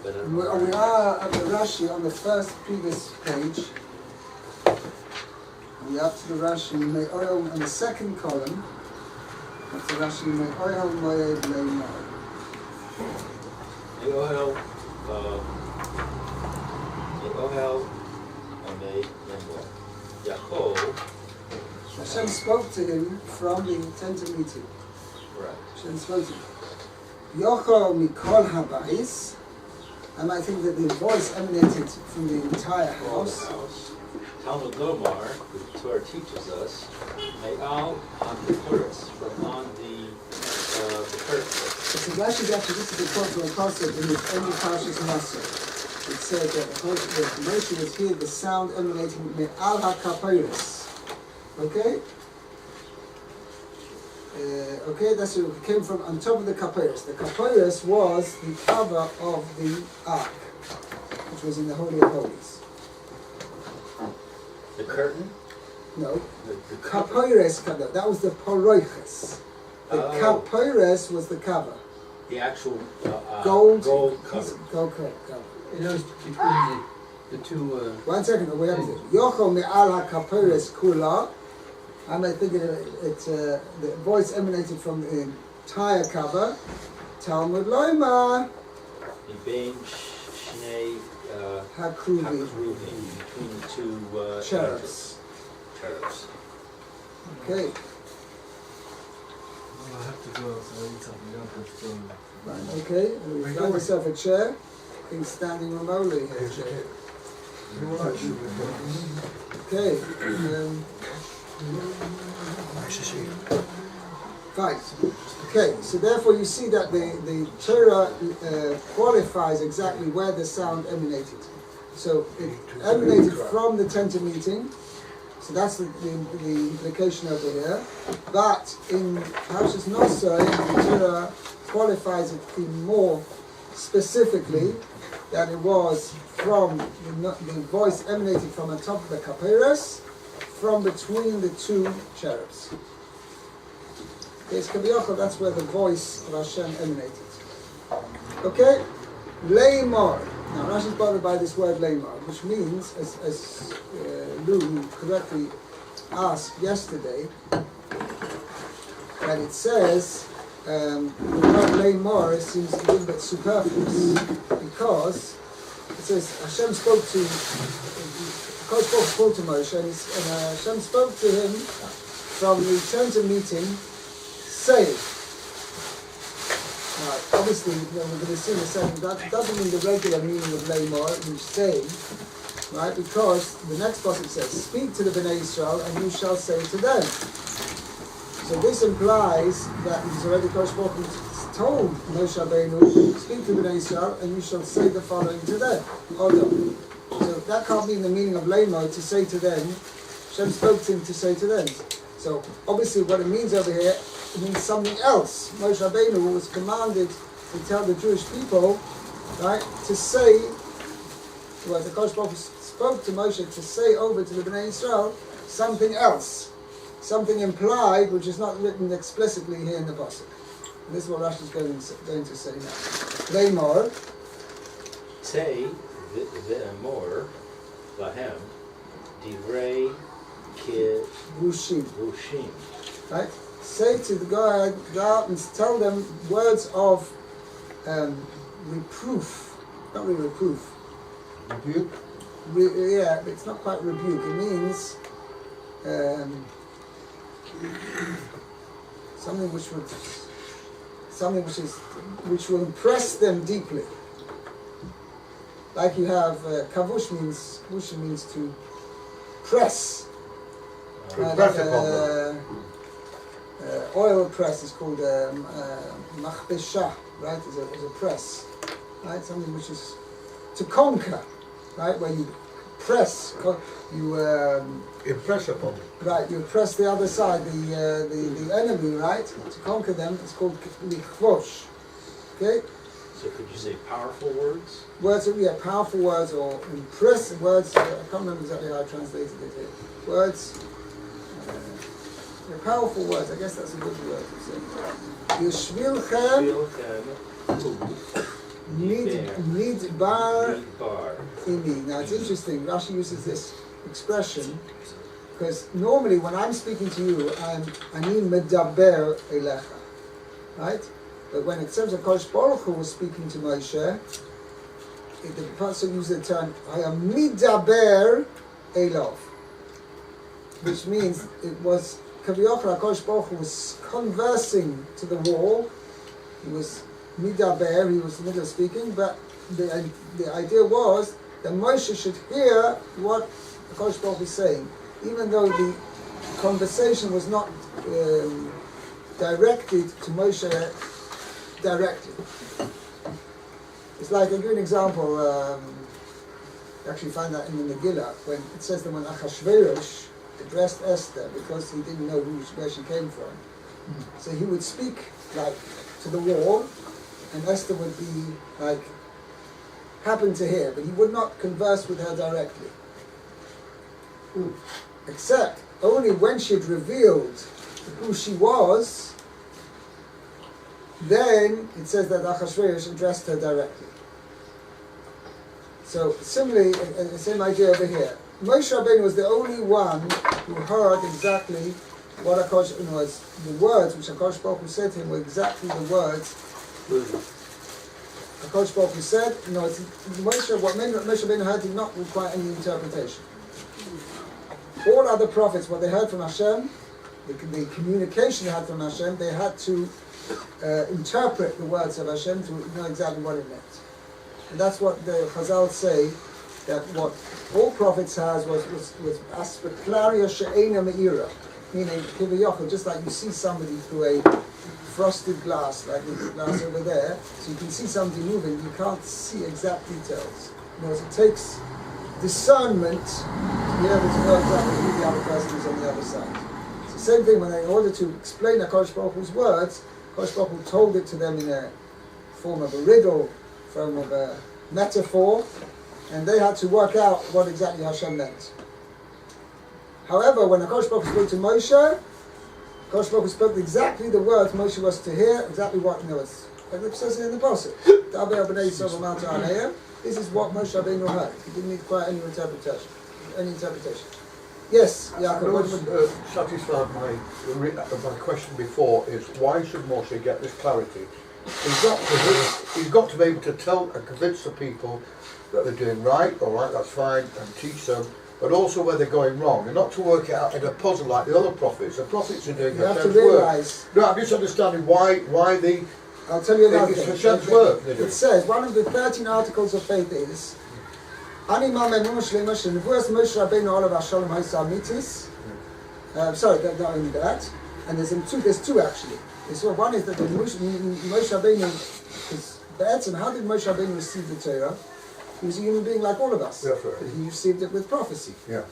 We are at the Rashi on the first previous page. We are up to the Rashi on the second column. That's the Rashi Me'ohel Moed Le'imor. Me'ohel Moed Le'imor. Yaakov. Hashem spoke to him from the tent of meeting. Right. Hashem spoke to him. Yocho Mikol Habayis. I might think that the voice emanated from the entire house. Talmud Lomar, the Torah teaches us, Me'al on the chorus, from on the curtain. So Rashi actually, this is the quote from a concept in his end of Parshas Nafshi. It said that Moshe was heard the sound emanating Me'al HaKapiris. Okay? Okay, that's what it came from on top of the Kapiris. The Kapiris was the cover of the Ark, which was in the Holy of Holies. The curtain? No. The Kapiris cover. That was the Poroiches. The Kapiris was the cover. The actual gold cover. Gold cover. It was between the two... 1 second, we have it. Yocho Me'al HaKapiris Kula. I might think the voice emanated from the entire cover. Talmud Loima. Bein Shnei Hakruvim. Between the two cherubs. Okay. I have to go outside and eat something else. Right, okay. We've got myself a chair. Things standing remotely here, chair. Okay. Fine. Okay, so therefore you see that the Torah qualifies exactly where the sound emanated. So it emanated from the tent of meeting, so that's the implication over here. But in Parshas Nosai, the Torah qualifies it even more specifically that it was from the voice emanated from on top of the Kapiris, from between the two cherubs. It's Kabiyachal, that's where the voice of Hashem emanated. Okay? Leimor. Now Rashi is bothered by this word Leimor, which means, as Lou correctly asked yesterday, that it says the word Leimor seems a little bit superfluous, because it says Hashem spoke to HaKodesh spoke to Moshe, and Hashem spoke to him from the tent of meeting, saying. Now, obviously, we're going to see in a second, that doesn't mean the regular meaning of Leimor, it means saying, right? Because the next passage says, speak to the Bnei Israel, and you shall say to them. So this implies that he's already told Moshe Rabbeinu, speak to the Bnei Israel, and you shall say the following to them. Although, so that can't mean the meaning of Leimor, to say to them. Hashem spoke to him to say to them. So obviously what it means over here, it means something else. Moshe Rabbeinu was commanded to tell the Jewish people, right, to say, well, the HaKodesh spoke to Moshe to say over to the Bnei Israel something else, something implied, which is not written explicitly here in the pasuk. And this is what Rashi is going to say now. Leimor. Say more lahem divrei Rushim. Right? Say to the go out and tell them words of reproof. Not really reproof. Rebuke? Yeah, but it's not quite rebuke. It means something which will impress them deeply. Like you have kavush means to press. Oil press is called machbesha, right? Is a press, right? Something which is to conquer, right? Where you press, you impress upon. Right, you press the other side, the enemy, right? To conquer them, it's called lichvosh. Okay. So could you say powerful words? Words, powerful words or impressive words. I can't remember exactly how I translated it here. Words. Powerful words, I guess that's a good word to say. Yeshvilchem Midbar Midbar. imi. Now it's interesting, Rashi uses this expression because normally when I'm speaking to you, I'm ani medaber elecha, right? But when it says HaKodesh Baruch Hu was speaking to Moshe, the person used the term I am midaber elov, which means it was Kaviyachar HaKodesh Baruch Hu was conversing to the wall. He was midaber, he was in the middle of speaking, but the idea was that Moshe should hear what HaKodesh Baruch Hu was saying, even though the conversation was not directed to Moshe directly. It's like, I'll give you an example, you actually find that in the Megillah, when it says that when Achashverosh addressed Esther because he didn't know where she came from. So he would speak like to the wall, and Esther would be like, happen to hear, but he would not converse with her directly. Except only when she had revealed who she was, then it says that Achashverosh addressed her directly. So similarly, the same idea over here. Moshe Rabbeinu was the only one who heard exactly what HaKodesh was. The words which HaKodesh Baruch Hu said to him were exactly the words HaKodesh Baruch Hu said. What Moshe Rabbeinu heard did not require any interpretation. All other prophets, what they heard from Hashem, the communication they had from Hashem, they had to interpret the words of Hashem to know exactly what it meant. And that's what the Chazal say, that what all prophets has was aspeclaria she'ena me'ira, meaning just like you see somebody through a frosted glass, like the glass over there, so you can see somebody moving, you can't see exact details. It takes discernment to be able to know exactly who the other person is on the other side. It's the same thing when in order to explain HaKodesh Baruch Hu's words, HaKodesh Baruch Hu told it to them in a form of a riddle, form of a metaphor, and they had to work out what exactly Hashem meant. However, when HaKodesh Baruch Hu spoke to Moshe, HaKodesh Baruch Hu spoke exactly the words Moshe was to hear, exactly what, like it says in the Pasuk. This is what Moshe Rabbeinu heard. He didn't need quite any interpretation. Yes, Yaakov. What satisfied my question before is why should Moshe get this clarity? He's got to be able to tell and convince the people that they're doing right, all right, that's fine, and teach them, but also where they're going wrong, and not to work it out in a puzzle like the other prophets. The prophets are doing Hashem's work. No, I'm just understanding why the. I'll tell you another thing. Hashem's work. It says one of the 13 articles of faith is Ani ma'amenu shleimash nevuas Moshe Rabbeinu olav hashalom ha'isamitis. Sorry, not only that, and there's two actually. So one is that the Moshe Rabbeinu is be'etzim. How did Moshe Rabbeinu receive the Torah? He was a human being like all of us. That's right. But he received it with prophecy. Yeah.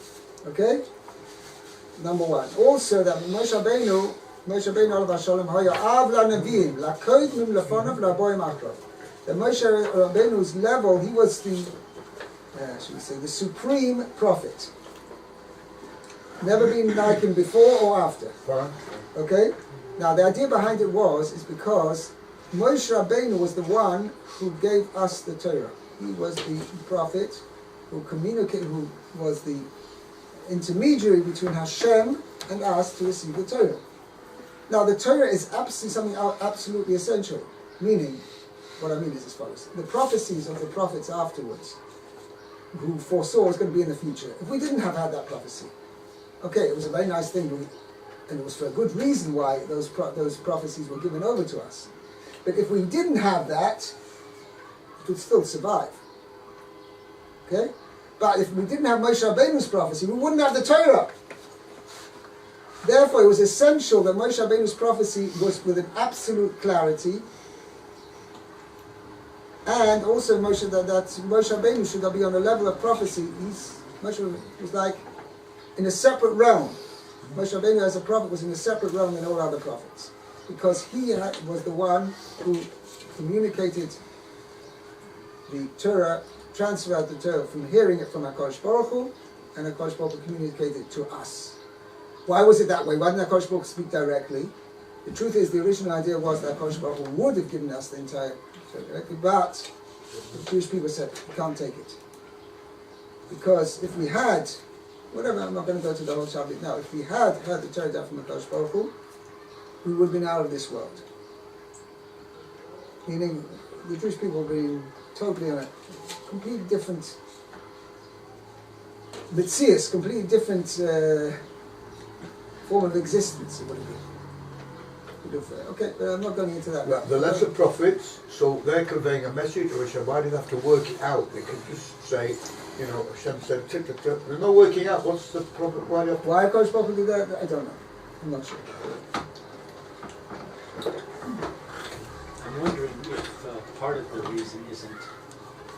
Okay? Number one. Also that Moshe Rabbeinu olav hashalom haya av la'navim la'koidmim lefonav la'boim achrav. That Moshe Rabbeinu's level, he was the, should we say, the supreme prophet. Never been like him before or after. Fine. Okay? Now the idea behind it is because Moshe Rabbeinu was the one who gave us the Torah. He was the prophet who was the intermediary between Hashem and us to receive the Torah. Now the Torah is absolutely something absolutely essential. Meaning, what I mean is as follows: the prophecies of the prophets afterwards, who foresaw was going to be in the future. If we didn't have had that prophecy, okay, it was a very nice thing, and it was for a good reason why those prophecies were given over to us. But if we didn't have that, it would still survive. Okay? But if we didn't have Moshe Rabbeinu's prophecy, we wouldn't have the Torah. Therefore, it was essential that Moshe Rabbeinu's prophecy was with an absolute clarity, and also that Moshe Rabbeinu should be on a level of prophecy. Moshe was like in a separate realm. Moshe Rabbeinu as a prophet was in a separate realm than all other prophets, because he was the one who communicated the Torah, transferred the Torah from hearing it from HaKodesh Baruch Hu, and HaKodesh Baruch Hu communicated it to us. Why was it that way? Why didn't HaKodesh Baruch Hu speak directly? The truth is, the original idea was that HaKodesh Baruch Hu would have given us the entire Torah directly, but the Jewish people said, we can't take it. Because if we had, whatever, I'm not going to go to the whole subject now, if we had heard the Torah from HaKodesh Baruch Hu, we would have been out of this world. Meaning, the Jewish people have been totally on a completely different Metzius, completely different form of existence, it would have been. Okay, I'm not going into that. Yeah, the lesser prophets, so they're conveying a message to Hashem. Why do they have to work it out? They can just say, you know, Hashem said, tick, tick, tick. There's no working out. What's the problem? Why do you have to... Why HaKodesh Baruch Hu did that? I don't know. I'm not sure. I'm wondering if part of the reason isn't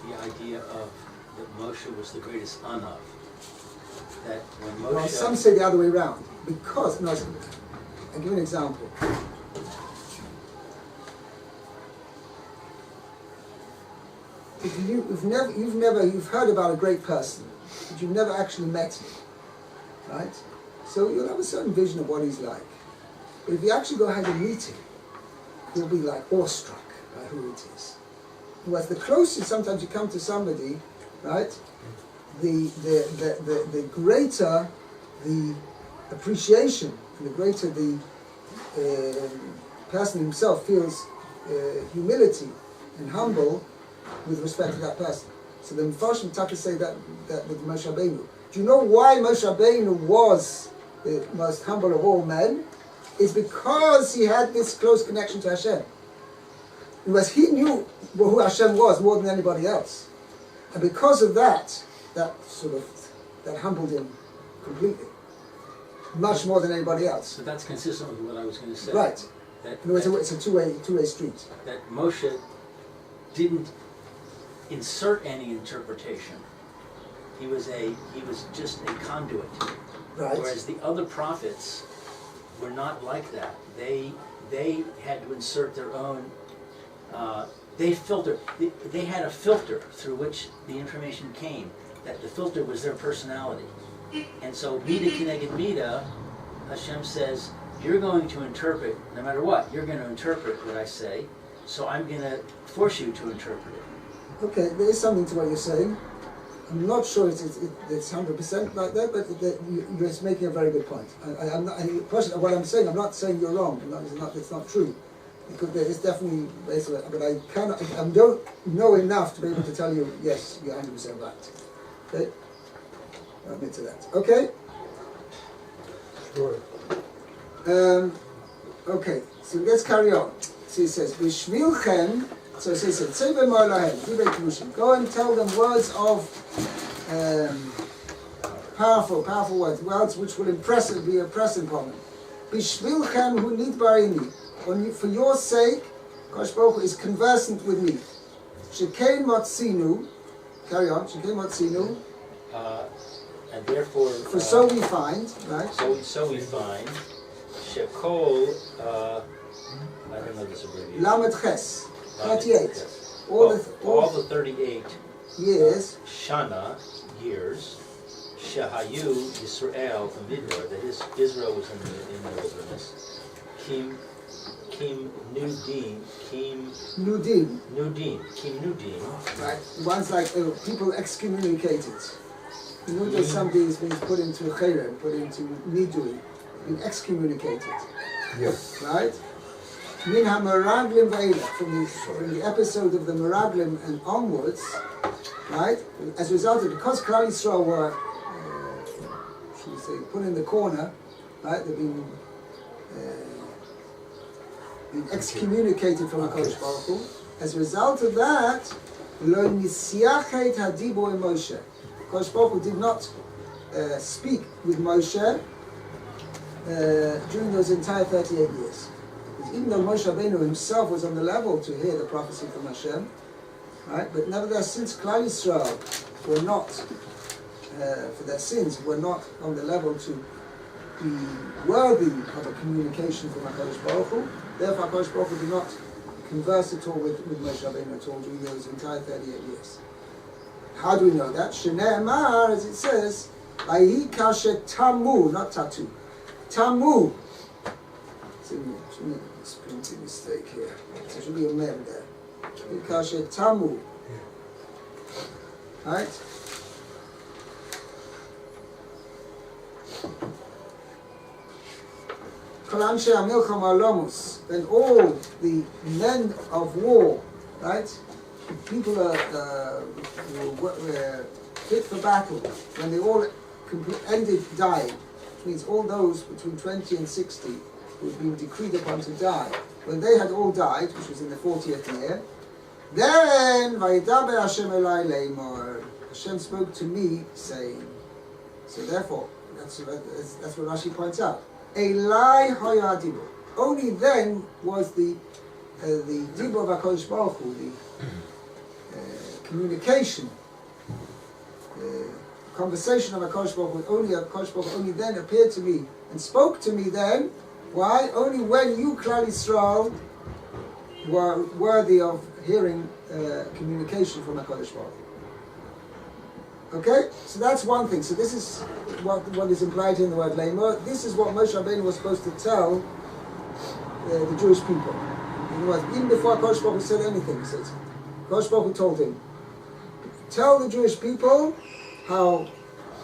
the idea of that Moshe was the greatest of. That when Moshe... Well, some say the other way around. Because, no, I'll give you an example. If you've heard about a great person, but you've never actually met him, right? So you'll have a certain vision of what he's like. But if you actually go ahead and meet him, you'll be like awestruck by who it is. Whereas the closer sometimes you come to somebody, right, the greater the appreciation and the greater the person himself feels humility and humble with respect to that person. So the Mepharshim Taka say that with Moshe Rabbeinu. Do you know why Moshe Rabbeinu was the most humble of all men? It's because he had this close connection to Hashem. Because he knew who Hashem was more than anybody else. And because of that, that humbled him completely. Much more than anybody else. So that's consistent with what I was going to say. Right. It's a two-way street. That Moshe didn't insert any interpretation. He was just a conduit. Right. Whereas the other prophets were not like that. They had to insert their own. They had a filter through which the information came. That the filter was their personality. And so, Mida Keneged Mida, Hashem says, you're going to interpret, no matter what, you're going to interpret what I say, so I'm going to force you to interpret it. Okay, there is something to what you're saying. I'm not sure it's 100% like that, but you're making a very good point. What I'm saying, I'm not saying you're wrong. It's not true. Because there is definitely, but I don't know enough to be able to tell you, yes, you're 100% right. Okay? I'll admit to that. Okay? Sure. Okay, so let's carry on. So he says, V'shmilchem, so he says, Tzeva Mar Lahem, Dibei Kedushim. Go and tell them words of powerful words which will be impressing upon them. B'shmilchem hu nidbarini. For your sake, HaKodesh Baruch Hu is conversant with me. Shekein motzinu, carry on, Shekein motzinu. And therefore, for so we find, right? So we find, Shekol, I don't know this abbreviation. Lamed Ches, 38. Yes. All the 38 years. Shana, years, Shahayu Yisrael Amidbar, that is, Israel was in the wilderness. Kim Nudim. Right. One's like people excommunicated. You know that somebody is being put into Cherem, put into Nidui, being excommunicated. Yes. Right? Min ha-meraglim ve'ela, from the episode of the Meraglim and onwards, right? As a result of, because Klal Yisrael were, should we say, put in the corner, right? They've been excommunicated from HaKodesh Baruch Hu. As a result of that, lo nisyachet hadibur im Moshe. HaKodesh Baruch Hu did not speak with Moshe during those entire 38 years. Because even though Moshe Rabbeinu himself was on the level to hear the prophecy from Hashem, right? But nevertheless, since Klal Yisrael were not, for their sins, were not on the level to be worthy of a communication from HaKodesh Baruch Hu, therefore HaKodesh Baruch Hu did not converse at all with Moshe Rabbeinu at all during those entire 38 years. How do we know that? Shne'emar, as it says, Vayihi kashet tamu, not tatu. Tamu. It's a printing mistake here. There should be a mem there. Vayihi kashet tamu. Right? Kol anshe hamilchama lomus, then all the men of war, right? People were fit for battle, when they all ended dying, which means all those between 20 and 60 who had been decreed upon to die, when they had all died, which was in the 40th year, then Vayidaber Hashem Elai Leimor, Hashem spoke to me, saying. So therefore, that's what Rashi points out. Elai Hoya Dibur. Only then was the Dibur of HaKodesh Baruch Hu, the communication, conversation of HaKodesh Baruch Hu, only then appeared to me and spoke to me then. Why? Only when you, Klal Yisrael, were worthy of hearing communication from HaKodesh Baruch Hu. Okay? So that's one thing. So this is what is implied here in the word Leimor. This is what Moshe Rabbeinu was supposed to tell the Jewish people. In other words, even before HaKodesh Baruch Hu said anything, he says, HaKodesh Baruch Hu told him, tell the Jewish people how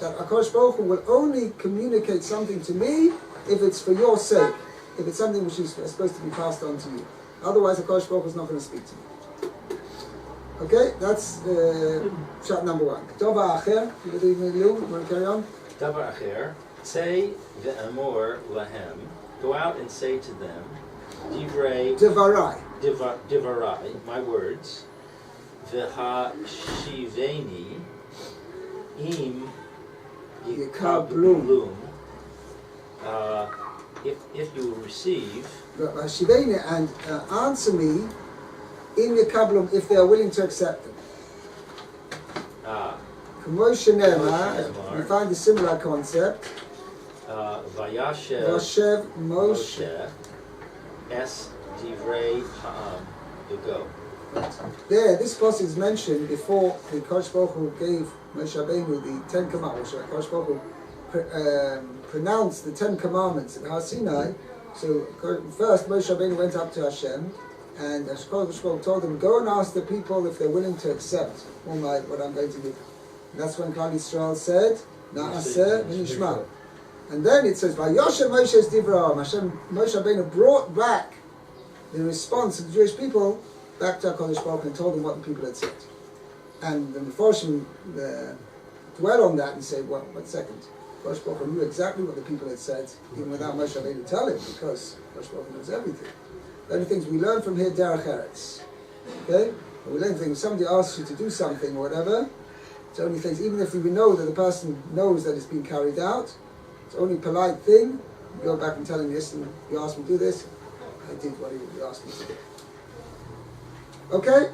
that HaKodesh Baruch Hu will only communicate something to me if it's for your sake, if it's something which is supposed to be passed on to you. Otherwise, HaKodesh Baruch Hu is not going to speak to me. Okay, that's shot number one. Tova Acher, you want to carry on? Davar Acher, say ve'amor lahem, go out and say to them, Divarai, my words, V'hashiveni im yikablum, if you will receive, V'hashiveni, and answer me, im yikablum, if they are willing to accept them. Moshe Nema, we find a similar concept. Vayashev Moshe es divrei ha'am, to go. There, this passage is mentioned before the HaKodesh Baruch Hu gave Moshe Rabbeinu the Ten Commandments. HaKodesh Baruch Hu pronounced the Ten Commandments at Har Sinai. So first Moshe Rabbeinu went up to Hashem, and HaKodesh Baruch Hu told him, go and ask the people if they're willing to accept what I'm going to do. And that's when Klal Yisrael said, Na'aseh v'nishma. And then it says, Vayoshev Moshe's Divraham. Moshe Rabbeinu brought back the response of the Jewish people back to HaKodesh Baruch Hu and told them what the people had said. And the Mefarshim dwell on that and say, well, 1 second. HaKodesh Baruch Hu knew exactly what the people had said, even without Moshe Rabbeinu telling, because HaKodesh Baruch Hu knows everything. The only things we learn from here, Derech Eretz. Okay? When we learn things, somebody asks you to do something or whatever, it's only things, even if we know that the person knows that it's been carried out, it's only a polite thing. You go back and tell him, listen, you asked me to do this, I did what you asked me to do. Okay?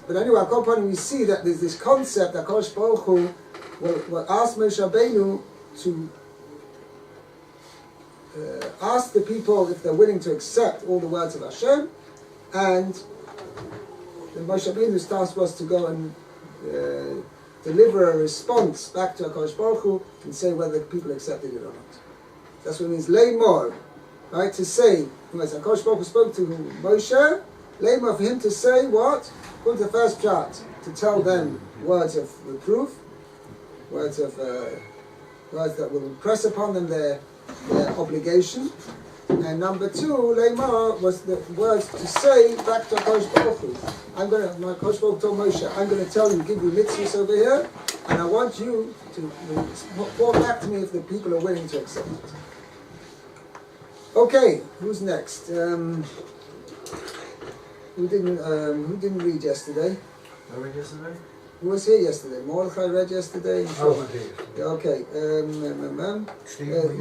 But anyway, at one point we see that there's this concept that HaKodesh Baruch Hu will ask Moshe Rabbeinu to ask the people if they're willing to accept all the words of Hashem, and the Moshe Rabbeinu's task was to go and deliver a response back to HaKodesh Baruch Hu and say whether the people accepted it or not. That's what it means, Leimor, right? To say, as HaKodesh Baruch Hu spoke to Moshe, Leimor, for him to say what? According to the first chart, to tell them words of reproof, words that will impress upon them their obligation. And number two, Leimor, was the words to say back to HaKodesh Baruch Hu. My HaKodesh Baruch Hu told Moshe, I'm going to tell you, give you mitzvahs over here, and I want you to report back to me if the people are willing to accept it. Okay, who's next? Who didn't read yesterday? I read yesterday? Who was here yesterday? Mordechai read yesterday? I was here. Okay.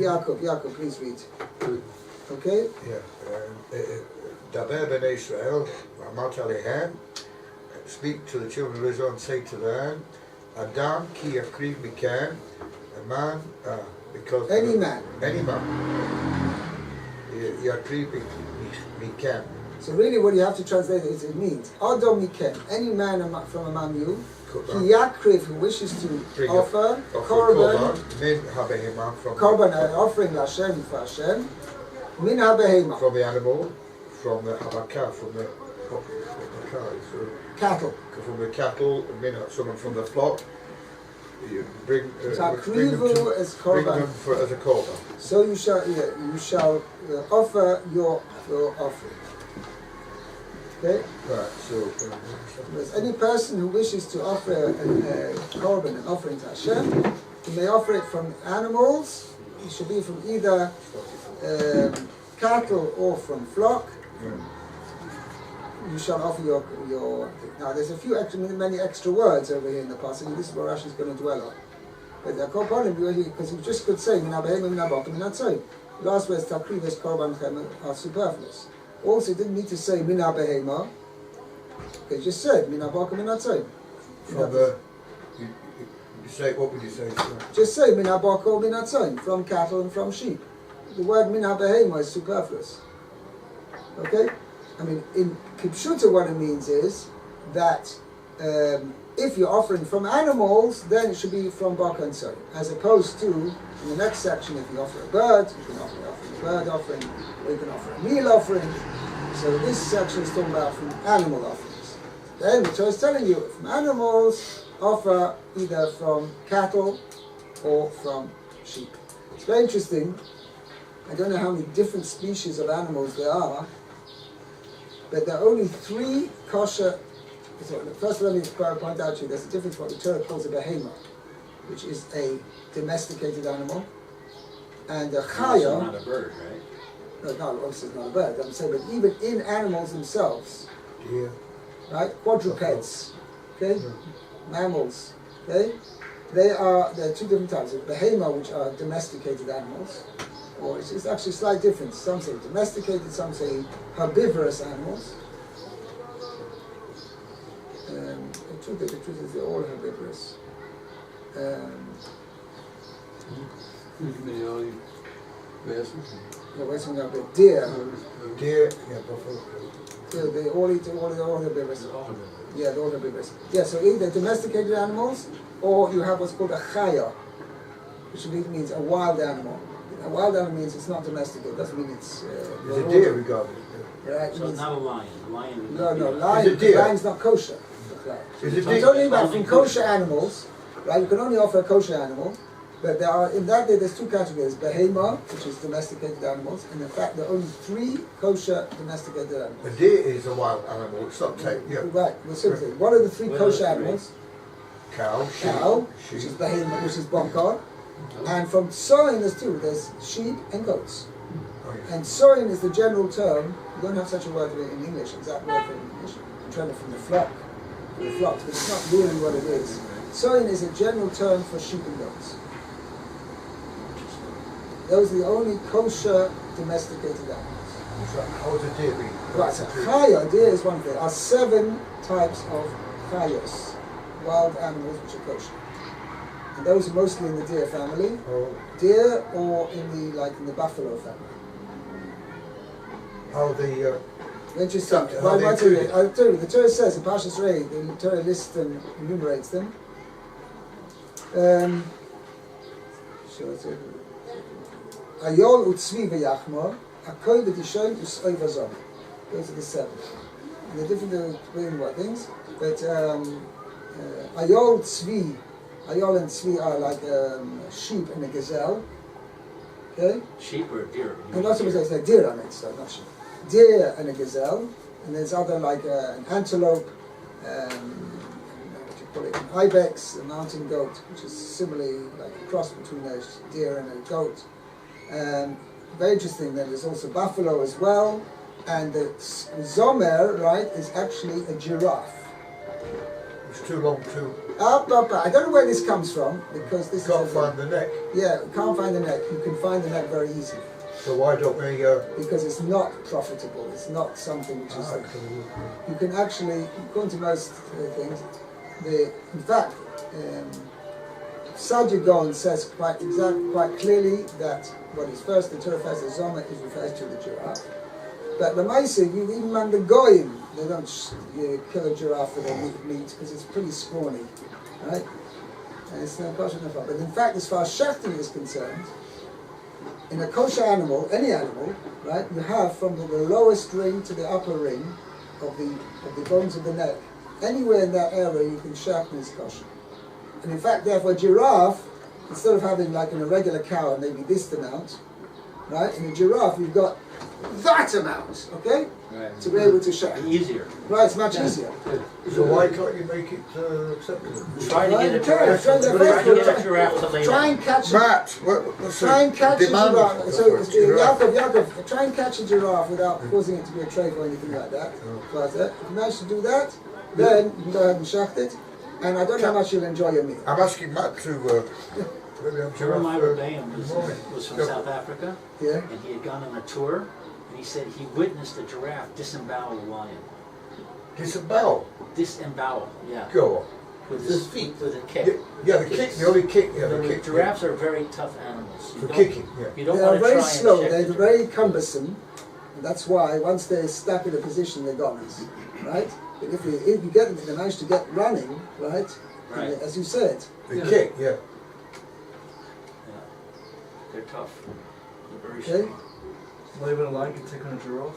Yaakov, please read. Okay? Daber ben Israel, Amat Alehem, speak to the children of Israel and say to them, Adam ki yakriv mikem, a man, because... Any man. Yakriv mikem. So really what you have to translate is it means, Adam mikem, any man from among you, ki yakriv, who wishes to offer korban, offering Hashem for Hashem, min ha-behema. From the animal, from the habakah, from the Cattle. From the cattle, someone from the flock, you bring them Takrivu as korban. as a korban. So you shall offer your offering. Okay? Right, so... There's any person who wishes to offer a korban, an offering to Hashem, he may offer it from animals. It should be from either cattle or from flock. You shall offer your. Now, there's many extra words over here in the passage, and this is what Rashi is going to dwell on. But the korban, because you just could say mina behema, mina baka, mina tzoy. The last words takrives korban chem are superfluous. Also, you didn't need to say mina behema. Okay, you just said mina baka, mina tzoy. From the... You say, what would you say? Just say mina baka or mina tzoy, from cattle and from sheep. The word mina behema is superfluous. Okay? I mean, in Kipshuta, what it means is that if you're offering from animals, then it should be from baka and tzoy. As opposed to, in the next section, if you offer a bird, you can offer a bird offering, or you can offer a meal offering. So this section is talking about from animal offerings. Then the Torah is telling you, from animals, offer either from cattle or from sheep. It's very interesting. I don't know how many different species of animals there are, but there are only 3 kosher. So first, let me point out to you, there's a difference what the Torah calls a behema, which is a domesticated animal, and a chaya. Also not a bird, right? No, obviously it's not a bird. I'm saying, but even in animals themselves, right? Quadrupeds, okay, mammals, okay. There are 2 different types of behema, which are domesticated animals. Or it's actually a slight difference. Some say domesticated, some say herbivorous animals. The truth is they're all herbivorous. Deer. Deer, yeah, buffalo. They all eat, they're all herbivorous. Yeah, they're all herbivorous. Yeah, so either domesticated animals, or you have what's called a chaya, which means a wild animal. A wild animal means it's not domesticated. It doesn't mean it's... Is a deer regarded? Right, So it's not a lion. Lion. No, Is it deer? lion's not kosher. Is it I'm talking about from kosher animals, right? You can only offer a kosher animal, but there are, in that there's 2 categories: behema, which is domesticated animals, and in fact there are only 3 kosher domesticated animals. A deer is a wild animal. It's not tame. Yeah. Right. Well, simply, what are the 3 kosher animals? Cow, sheep, which is behema, which is bonkar, and from tzoyin there's 2. There's sheep and goats. Oh, yes. And tzoyin is the general term. You don't have such a word in English. Exact word for English. I'm trying to from the flock. The flocks, but it's not really what it is. Tzoyin is a general term for sheep and goats. Those are the only kosher domesticated animals. So how would a deer be? Right, so chaya, deer is one thing. There are 7 types of chayos, wild animals which are kosher. And those are mostly in the deer family. Oh. Deer or in the buffalo family. How the... Interesting. I'll tell you, the Torah says in Parshas Rei, the Torah lists them, enumerates them. Ayol utzvi v'yachmor, hakoy v'tishoin us'oy v'zom. Those are the 7. And they're different between what things, but ayol and tzvi are like sheep and a gazelle. Okay? Sheep or deer? And also it's like deer on it, so not sheep. Deer and a gazelle, and there's other like an antelope, what you call it, an ibex, a mountain goat, which is similarly like a cross between a deer and a goat. Very interesting. Then there's also buffalo as well, and the zomer, right, is actually a giraffe. It's too long to... I don't know where this comes from, because this Can't find the neck. Yeah, can't find the neck. You can find the neck very easily. So why don't we... Because it's not profitable. It's not something which is like... You can actually, according to most things, in fact, Sajid Gon says quite clearly that what is first, the Torah refers to Zoma, is refers to the giraffe. But the Maisa, even among the Goyim, they don't kill a giraffe for their meat because it's pretty scrawny, right? And it's no kosher enough. But in fact, as far as shechting is concerned, in a kosher animal, any animal, right, you have from the lowest ring to the upper ring the bones of the neck, anywhere in that area you can sharpen is kosher. And in fact, therefore, a giraffe, instead of having like in a regular cow maybe this amount, right? In a giraffe you've got that amount, okay? Right. To be able to sharpen. Easier. Right, it's much easier. So why can't you make it acceptable? Try to get a Try- giraffe. try- Try to get a giraffe to lay Try down. and catch Matt, what's the Try and catch a demand giraffe. for So, a giraffe? Yaakov, try and catch a giraffe without causing it to be a trait or anything like that. Like that. If you manage to do that, then you can go ahead and shaft it. And I don't know how much you'll enjoy your meal. I'm asking Matt to maybe have Jeremiah giraffe. Rebbeim was from Yeah. South Africa, Yeah? and he had gone on a tour, and he said he witnessed a giraffe disembowel a lion. Disembowel. Disembowel, yeah. Go on. With His feet. With a Yeah, kick. yeah, the kick, the only kick, yeah, the The kick. giraffes are very tough animals. For kicking, yeah. You don't They want are to try very and slow, check they're the very cumbersome. And that's why once they're stuck in a position, they're goners. Right? But if you get them, they manage to get running, right? Right. And as you said, The Yeah. kick, yeah. Yeah. They're tough. They're very okay? strong. Not even a lion can take on a giraffe.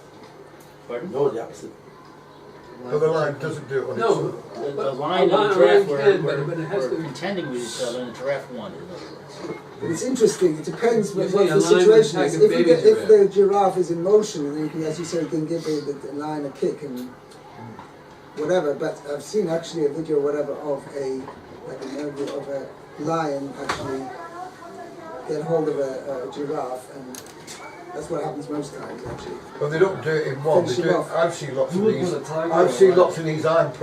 Pardon? No, the opposite. But the line doesn't do it on its No. own. The lion and the lion giraffe can, were but it has were to be- contending with each other, and the giraffe won, in other words. But it's interesting, it depends what Usually the a lion would situation is. take a If, baby if the giraffe is in motion, then you can, as you say, you can give the lion a kick and whatever. But I've seen actually a video, whatever, of a lion actually get hold of a giraffe, and that's what happens most times actually. But they don't do it in one. They Finish do him it, off. I've seen lots of Who would these. put a tiger I've on seen a lots of these lines,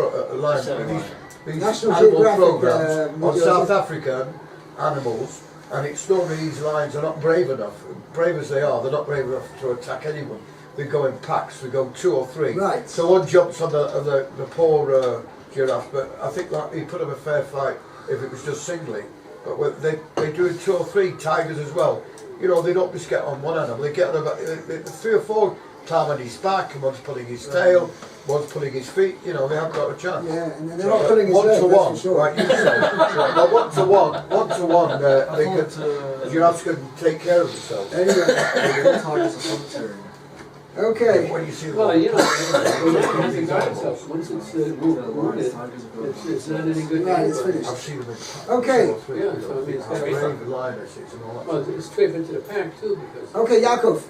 Seven these National animal Geographic, programs on videos South of- African animals, and it's not that these lions are not brave enough. Brave as they are, they're not brave enough to attack anyone. They go in packs. They go 2 or 3. Right. So one jumps on the poor giraffe, but I think that he put up a fair fight if it was just singly. But they do it 2 or 3 tigers as well. You know, they don't just get on one animal. They get on about 3 or 4 time on his back, and one's pulling his tail, one's pulling his feet. You know, they haven't got a chance. Yeah, and they're not pulling his one leg, to that's one, for sure. right? You say. Well, one to one. They I could, thought giraffes can take care of themselves. Anyway, tigers are solitary. okay. When you see them, Well, you know, it hasn't got itself. Once it's wounded, it's not any good. to Right, it's anybody. finished. I've seen them in packs. Okay. 2 or 3, Yeah, you know, so I mean, it's gotta be brave lionesses and all that. Well, it's straight into the pack too, because, Okay, Yaakov,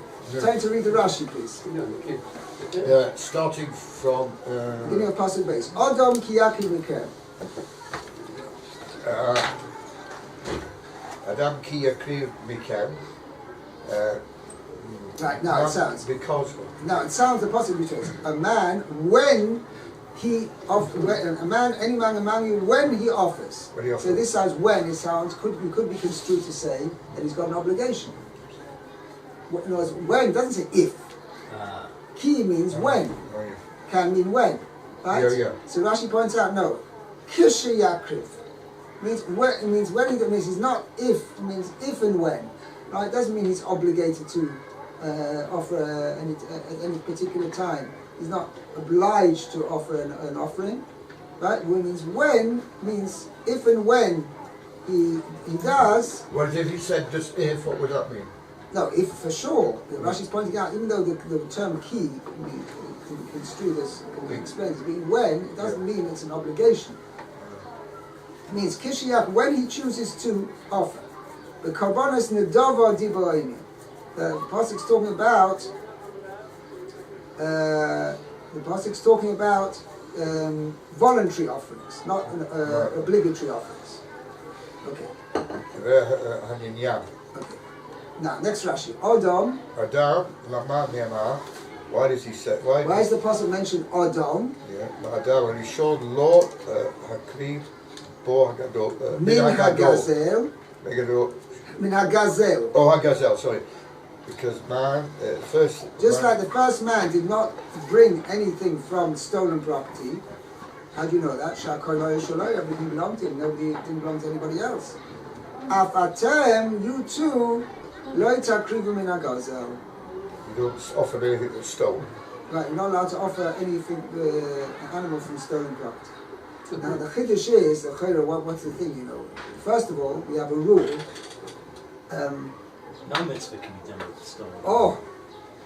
time to read the Rashi, please. you know, you can't. Starting from Beginning of Pasuk base. Adam kiyaki mikem. Adam ki yakriv mikem. Right, now it sounds. Because Now it sounds the Pasuk returns. A man when he a man, any man among you when he offers. When he offers. So this sounds when it sounds could be construed to say that he's got an obligation. In other words, when doesn't say if. Ki means when. Can mean when. Right? Yeah, yeah. So Rashi points out no. Kisha yakriv means when. It means when. It means it's not if. It means if and when. Right? It doesn't mean he's obligated to offer at any particular time. He's not obliged to offer an offering. Right? When means when means if and when he does. What if he said just if? What would that mean? No, if for sure. Rashi's pointing out, even though the term key can be construed as explains being when, it doesn't mean it's an obligation. It means kishiyak when he chooses to offer. The karbonos nedava divoini. The pasuk's talking about. The pasuk's talking about voluntary offerings, not obligatory offerings. Okay. Okay. Now, next Rashi. Adam. Adam, lama ne'amar. Why does he say? Why is the pasuk mentioned Adam? Yeah, Adam, when he showed Lord Hakriv Bo Hagadol. Min hagazel. Min hagazel. Oh, Hagazel, sorry. Because man, first. Just man, like the first man did not bring anything from stolen property. How do you know that? Shakol Yerushalyim, everything belonged to him. Nobody didn't belong to anybody else. Afatem, you too. Lo takrivu min hagazel. you don't offer anything that's stolen. Right, you're not allowed to offer anything, an animal from stolen property. Now the chiddush is, the chayra, what's the thing, you know? First of all, we have a rule. No mitzvah can be done with stone. Oh,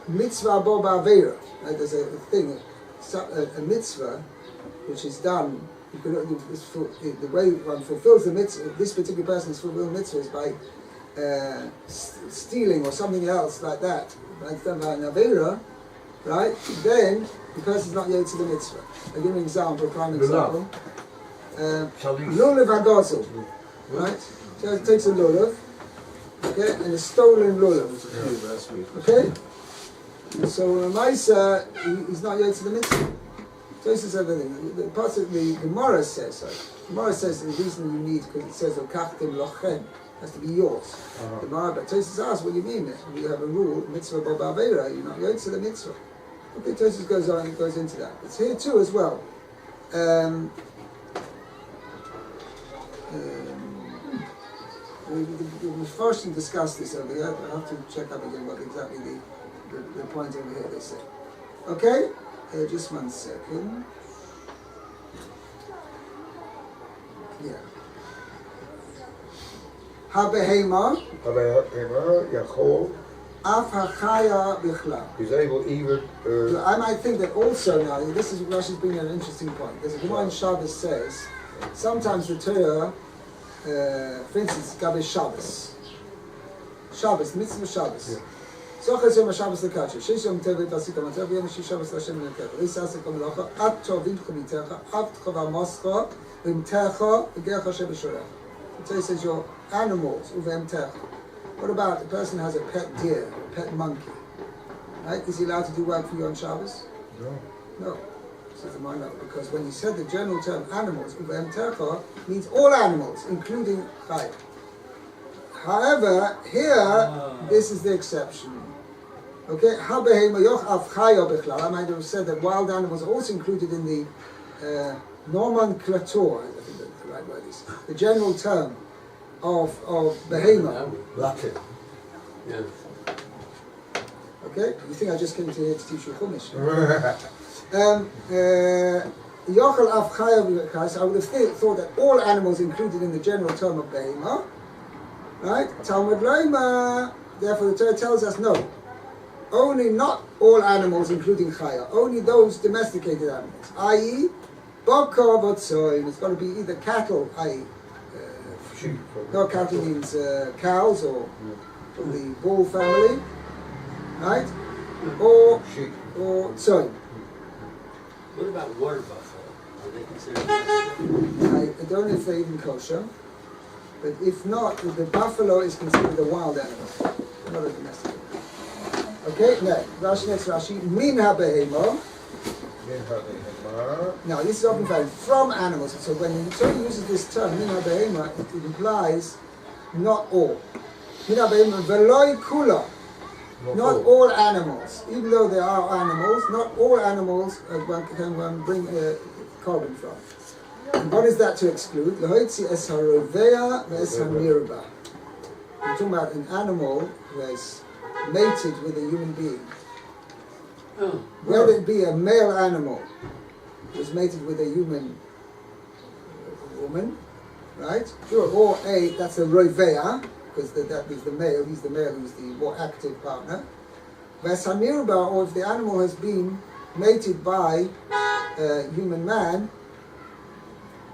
mitzvah bo ba'avera. Right, there's a thing. a mitzvah which is done, the way one fulfills the mitzvah, this particular person's fulfilling the mitzvah is by stealing or something else like that, like done by an Avera, right? Then the person's not yet to the mitzvah. I'll give you an example, a prime example. Lulav Hagozel, right? So it takes a lulav, okay, and a stolen lulav, okay? So Maisa, he's not yet to the mitzvah. So this is everything. The part of the Gemara says so. Gemara says the reason you need, because it says Lokachtim Lochem, has to be yours. The Gemara, but Tosis asks, what do you mean? We have a rule, mitzvah b'avera, you're not yet to the mitzvah. Okay, Tosis goes on, it goes into that. It's here too as well. We first discussed this over here, but I have to check up again what exactly the point over here they say. Okay? Just 1 second. Yeah. Habehema. Yachol. Af hachaya bichlal. Is able even. I might think that also now. This is Rashi's bringing an interesting point. There's a Gemara in Shabbos says sometimes the Torah, for instance, Gabe Shabbos, mitzvah Shabbos. Sochas yom Shabbos lekacher. Sheish yom tevet asika matev yom shish Shabbos Hashem lekecha. Leisa asika melacha. At tovim chomitecha. At chova moscha. V'imtecha. V'gecha Hashem b'shorech. The Torah says your animals uv'imtecha. What about a person has a pet deer, a pet monkey? Right? Is he allowed to do work for you on Shabbos? No. Says the Gemara, no, because when he said the general term animals, uv'imtecha means all animals, including chayim. However, here this is the exception. Okay, I might have said that wild animals are also included in the nomenclature, I think that's the right word is, the general term of behema. Latin. Yeah. Okay, you think I just came to here to teach you Chumash? Yochel av chaya, I would have thought that all animals included in the general term of behema, right? Talmud Loima, therefore the Torah tells us no. Only not all animals, including chaya, only those domesticated animals, i.e., bokor v'tzoin. It's got to be either cattle, i.e., Sheep. no, cattle means cows or from the bull family, right? Or Sheep. or tzoin. What about water buffalo? Are they considered? I don't know if they're even kosher, but if not, the buffalo is considered a wild animal, not a domestic animal. Okay, next Rashi, min ha-behemo. Now, this is often found from animals. So when the Torah uses this term, min ha-behemo, it implies not all. Min ha-behemo, veloi kula. Not all animals. Even though there are animals, not all animals one can bring carbon from. And what is that to exclude? Lahoitzi es harovea ve'es hamirba. We're talking about an animal who has mated with a human being. Whether it be a male animal who is mated with a human woman, right? Sure. Or that's a rovea, because that is the male, he's the male who's the more active partner. Ve'es hamirba, or if the animal has been mated by a human man,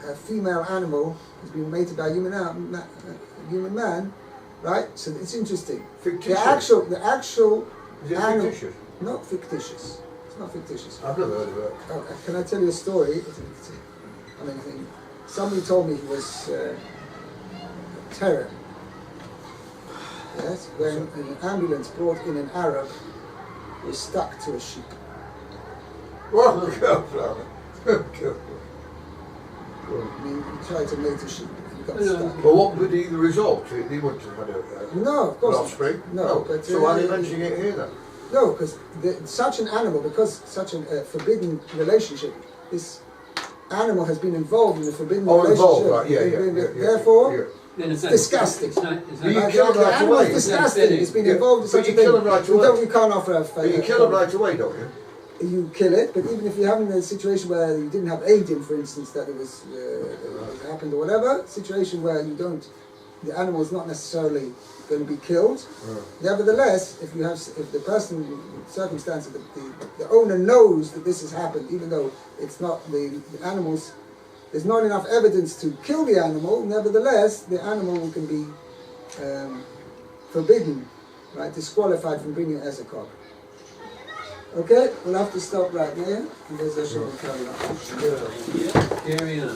a female animal has been mated by a human man, right? So it's interesting. Fictitious. The actual Is it animal, fictitious? not fictitious. It's not fictitious. I've never heard of it. Oh, can I tell you a story? I mean, somebody told me he was terror. Yes, when an ambulance brought in an Arab, he was stuck to a sheep. Oh, careful. I mean, he tried to mate a sheep and he got stuck. Well, what would be the result? He wouldn't have had a No, of course not. offspring? No, but so why are they mentioning it here then? no, because such an animal, because such a forbidden relationship, this animal has been involved in a forbidden relationship. Involved, right, yeah. Therefore, Then it's disgusting. It's not, But you the kill them right animal away. is disgusting. It's been involved in But such a you thing. kill them right away. You can't offer a But you kill them right away, don't you? You kill it, but even if you're having a situation where you didn't have aid in, for instance, that it was happened or whatever, situation where you don't the animal is not necessarily going to be killed. Nevertheless, if the person, circumstance, the owner knows that this has happened, even though it's not the animals, there's not enough evidence to kill the animal. Nevertheless, the animal can be forbidden, right, disqualified from bringing it as a cock. Okay, we'll have to stop right there, and there's a short carry on. Carry on.